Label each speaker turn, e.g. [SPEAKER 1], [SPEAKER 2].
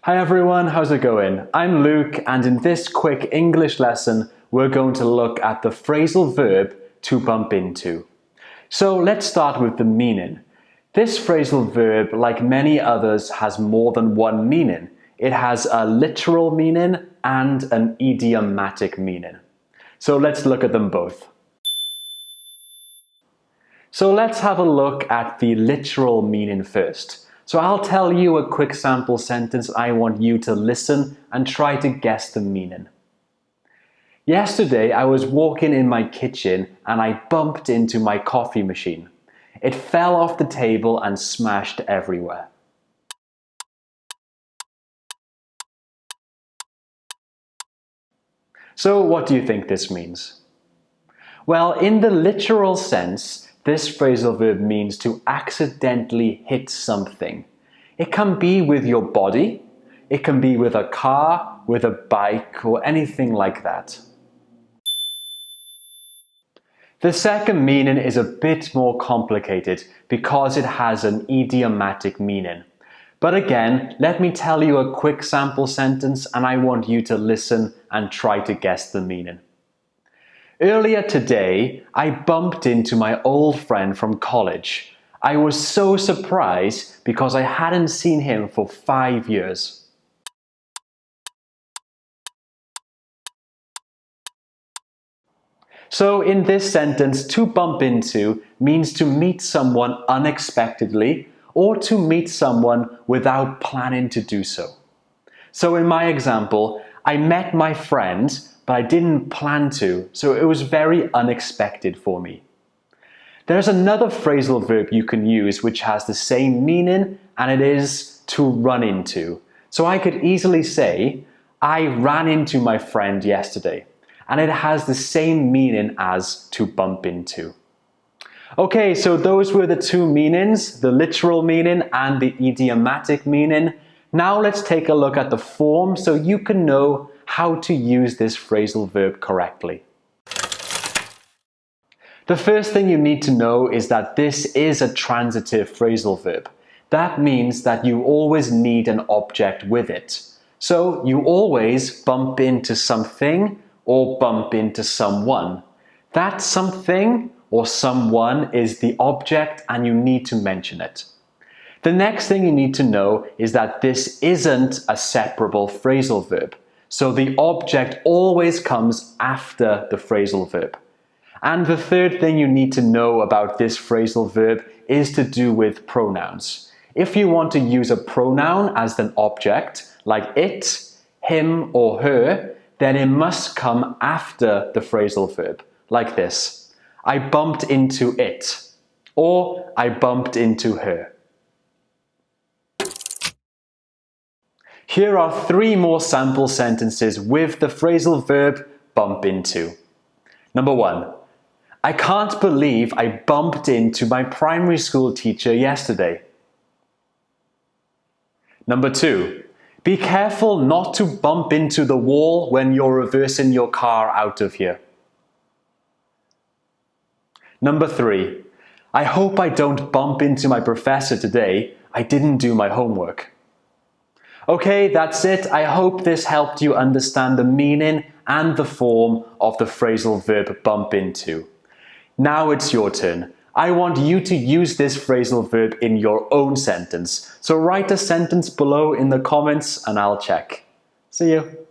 [SPEAKER 1] Hi everyone, how's it going? I'm Luke, and in this quick English lesson, we're going to look at the phrasal verb to bump into. So let's start with the meaning. This phrasal verb, like many others, has more than one meaning. It has a literal meaning and an idiomatic meaning. So let's look at them both. So let's have a look at the literal meaning first. So I'll tell you a quick sample sentence. I want you to listen and try to guess the meaning. Yesterday, I was walking in my kitchen and I bumped into my coffee machine. It fell off the table and smashed everywhere. So what do you think this means? Well, in the literal sense, this phrasal verb means to accidentally hit something. It can be with your body, it can be with a car, with a bike, or anything like that. The second meaning is a bit more complicated because it has an idiomatic meaning. But again, let me tell you a quick sample sentence and I want you to listen and try to guess the meaning. Earlier today, I bumped into my old friend from college. I was so surprised because I hadn't seen him for 5 years. So in this sentence, to bump into means to meet someone unexpectedly or to meet someone without planning to do so. So in my example, I met my friend, but I didn't plan to, so it was very unexpected for me. There's another phrasal verb you can use which has the same meaning, and it is to run into. So I could easily say, I ran into my friend yesterday, and it has the same meaning as to bump into. Okay, so those were the two meanings, the literal meaning and the idiomatic meaning. Now let's take a look at the form so you can know how to use this phrasal verb correctly. The first thing you need to know is that this is a transitive phrasal verb. That means that you always need an object with it. So you always bump into something or bump into someone. That something or someone is the object and you need to mention it. The next thing you need to know is that this isn't a separable phrasal verb. So the object always comes after the phrasal verb. And the third thing you need to know about this phrasal verb is to do with pronouns. If you want to use a pronoun as an object, like it, him, or her, then it must come after the phrasal verb, like this. I bumped into it, or I bumped into her. Here are 3 more sample sentences with the phrasal verb bump into. Number 1. I can't believe I bumped into my primary school teacher yesterday. Number 2. Be careful not to bump into the wall when you're reversing your car out of here. Number 3. I hope I don't bump into my professor today. I didn't do my homework. Okay, that's it. I hope this helped you understand the meaning and the form of the phrasal verb bump into. Now it's your turn. I want you to use this phrasal verb in your own sentence. So write a sentence below in the comments and I'll check. See you.